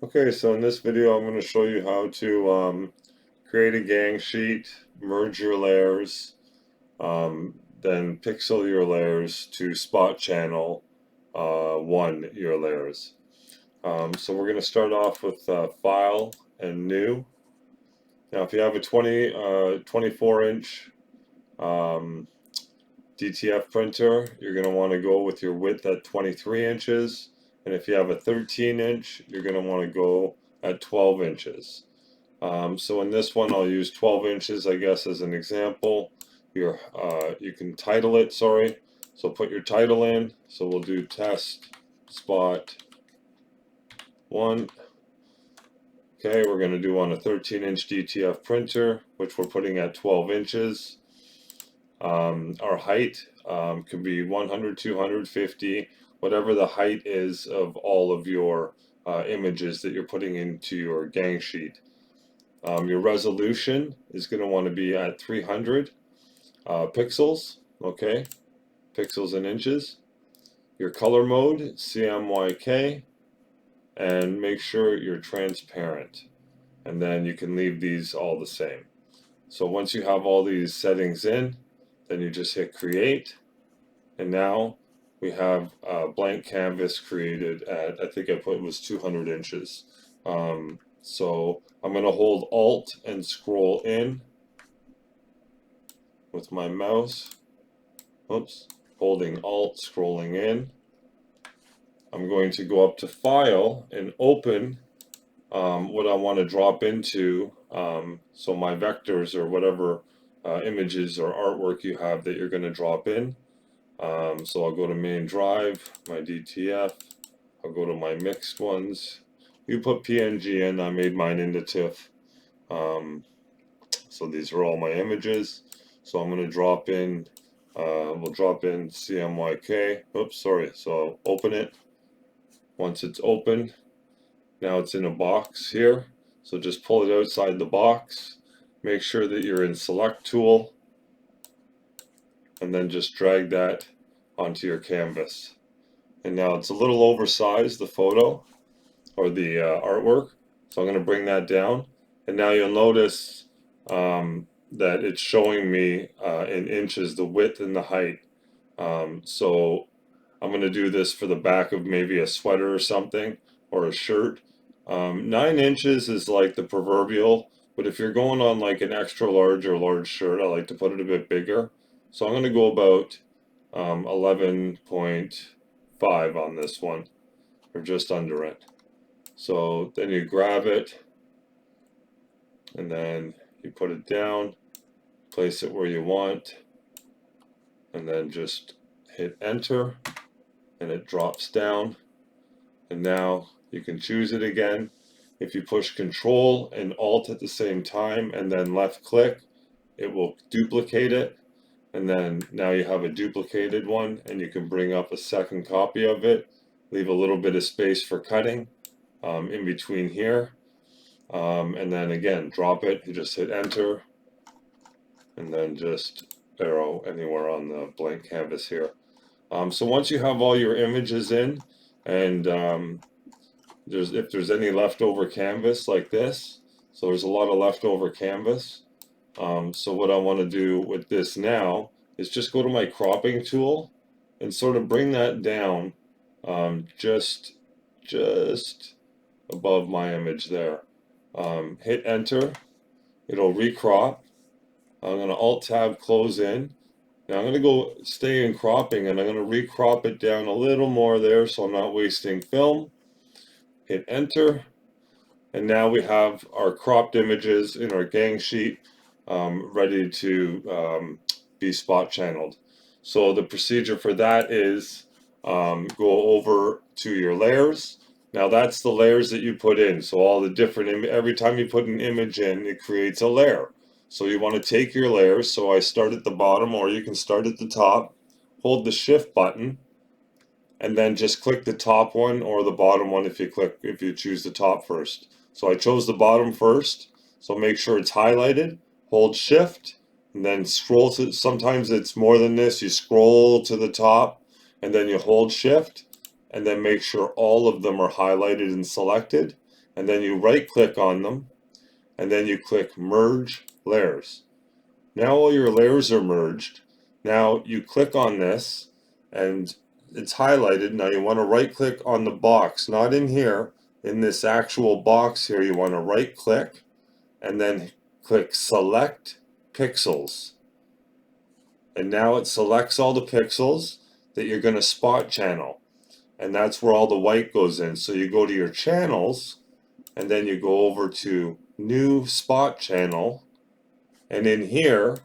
Okay, so in this video I'm going to show you how to create a gang sheet, merge your layers, then pixel your layers to spot channel one your layers. So we're going to start off with File and New. Now if you have a 24-inch DTF printer, you're going to want to go with your width at 23 inches. And if you have a 13-inch, you're going to want to go at 12 inches. So in this one, I'll use 12 inches, I guess, as an example. You can title it, sorry. So put your title in. So we'll do test spot 1. Okay, we're going to do on a 13-inch DTF printer, which we're putting at 12 inches. Our height could be 100, 250, whatever the height is of all of your images that you're putting into your gang sheet. Your resolution is going to want to be at 300 pixels, okay, pixels in inches. Your color mode, CMYK, and make sure you're transparent. And then you can leave these all the same. So once you have all these settings in, then you just hit create. And now we have a blank canvas created at, I think I put it was 200 inches. So I'm going to hold Alt and scroll in with my mouse. Oops, holding Alt, scrolling in. I'm going to go up to File and open what I want to drop into. So my vectors or whatever images or artwork you have that you're going to drop in. So I'll go to main drive, my DTF. I'll go to my mixed ones. You put PNG in, I made mine into TIFF. So these are all my images. So I'm going to drop in, we'll drop in CMYK. Oops, sorry. So I'll open it. Once it's open, now it's in a box here. So just pull it outside the box. Make sure that you're in Select Tool. And then just drag that onto your canvas. And now it's a little oversized, the photo or the artwork. So I'm going to bring that down. And now you'll notice that it's showing me in inches the width and the height. So I'm going to do this for the back of maybe a sweater or something or a shirt. 9 inches is like the proverbial, but if you're going on like an extra large or large shirt, I like to put it a bit bigger. So I'm going to go about 11.5 on this one, or just under it. So then you grab it, and then you put it down, place it where you want, and then just hit enter, and it drops down. And now you can choose it again. If you push Control and Alt at the same time, and then left click, it will duplicate it. And then now you have a duplicated one, and you can bring up a second copy of it. Leave a little bit of space for cutting in between here. And then again, drop it. You just hit enter, and then just arrow anywhere on the blank canvas here. So once you have all your images in, and if there's any leftover canvas like this, so there's a lot of leftover canvas. So what I want to do with this now is just go to my cropping tool and sort of bring that down just above my image there. Hit enter, it'll recrop. I'm going to Alt Tab close in. Now I'm going to go stay in cropping, and I'm going to recrop it down a little more there so I'm not wasting film. Hit enter, and now we have our cropped images in our gang sheet ready to be spot channeled. So the procedure for that is go over to your layers. Now that's the layers that you put in. So all the different, every time you put an image in, it creates a layer. So you want to take your layers. So I start at the bottom, or you can start at the top, hold the shift button, and then just click the top one or the bottom one if you choose the top first. So I chose the bottom first. So make sure it's highlighted, hold shift, and then scroll to, sometimes it's more than this, you scroll to the top, and then you hold shift, and then make sure all of them are highlighted and selected, and then you right click on them, and then you click merge layers. Now all your layers are merged. Now you click on this and it's highlighted. Now you want to right click on the box, not in here, in this actual box here. You want to right click and then click select pixels. And now it selects all the pixels that you're going to spot channel. And that's where all the white goes in. So you go to your channels and then you go over to new spot channel. And in here,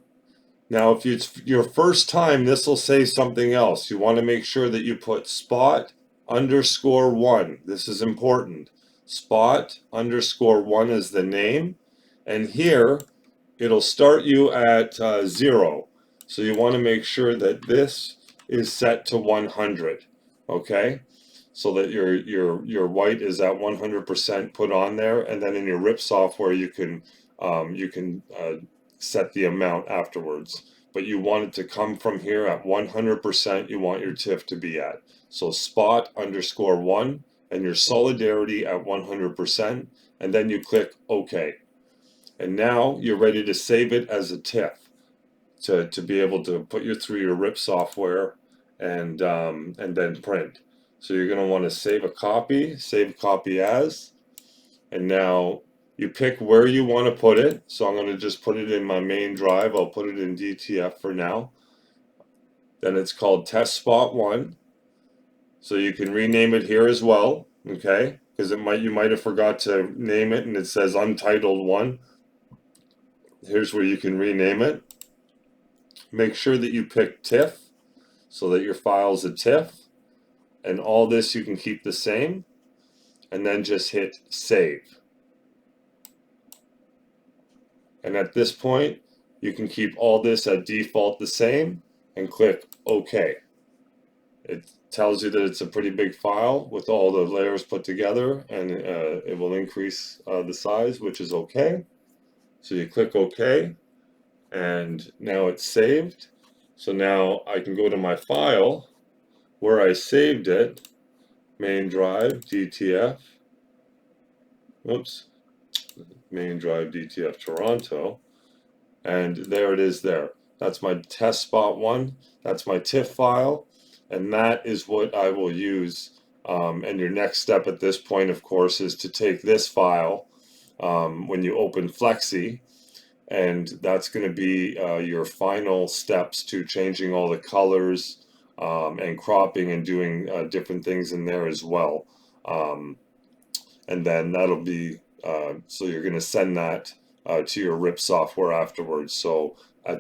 now if it's your first time, this will say something else. You want to make sure that you put spot underscore 1. This is important. Spot underscore 1 is the name. And here, it'll start you at 0. So you want to make sure that this is set to 100. Okay? So that your white is at 100% put on there, and then in your RIP software you can set the amount afterwards. But you want it to come from here at 100%. You want your TIFF to be at. So spot underscore 1 and your solidarity at 100%, and then you click OK. And now you're ready to save it as a TIFF to be able to put you through your RIP software and then print. So you're going to want to save a copy as, and now you pick where you want to put it. So I'm going to just put it in my main drive. I'll put it in DTF for now. Then it's called test spot 1. So you can rename it here as well, okay? Because you might have forgot to name it and it says untitled 1. Here's where you can rename it. Make sure that you pick TIFF so that your file's a TIFF. And all this you can keep the same. And then just hit save. And at this point, you can keep all this at default the same and click OK. It tells you that it's a pretty big file with all the layers put together, and it will increase the size, which is okay. So you click OK, and now it's saved. So now I can go to my file where I saved it, main drive, DTF, oops, main drive, DTF Toronto, and there it is there. That's my test spot 1, that's my TIFF file, and that is what I will use. And your next step at this point, of course, is to take this file when you open Flexi, and that's going to be your final steps to changing all the colors and cropping and doing different things in there as well. And then that'll be, so you're going to send that to your RIP software afterwards. So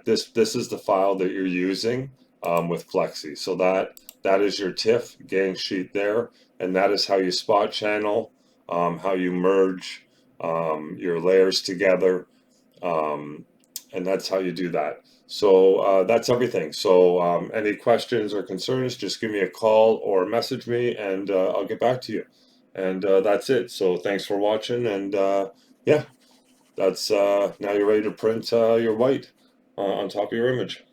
this is the file that you're using with Flexi. So that is your TIFF gang sheet there, and that is how you spot channel, how you merge your layers together, and that's how you do that. So that's everything. So any questions or concerns, just give me a call or message me, and I'll get back to you. And that's it. So thanks for watching, and yeah, that's now you're ready to print your white on top of your image.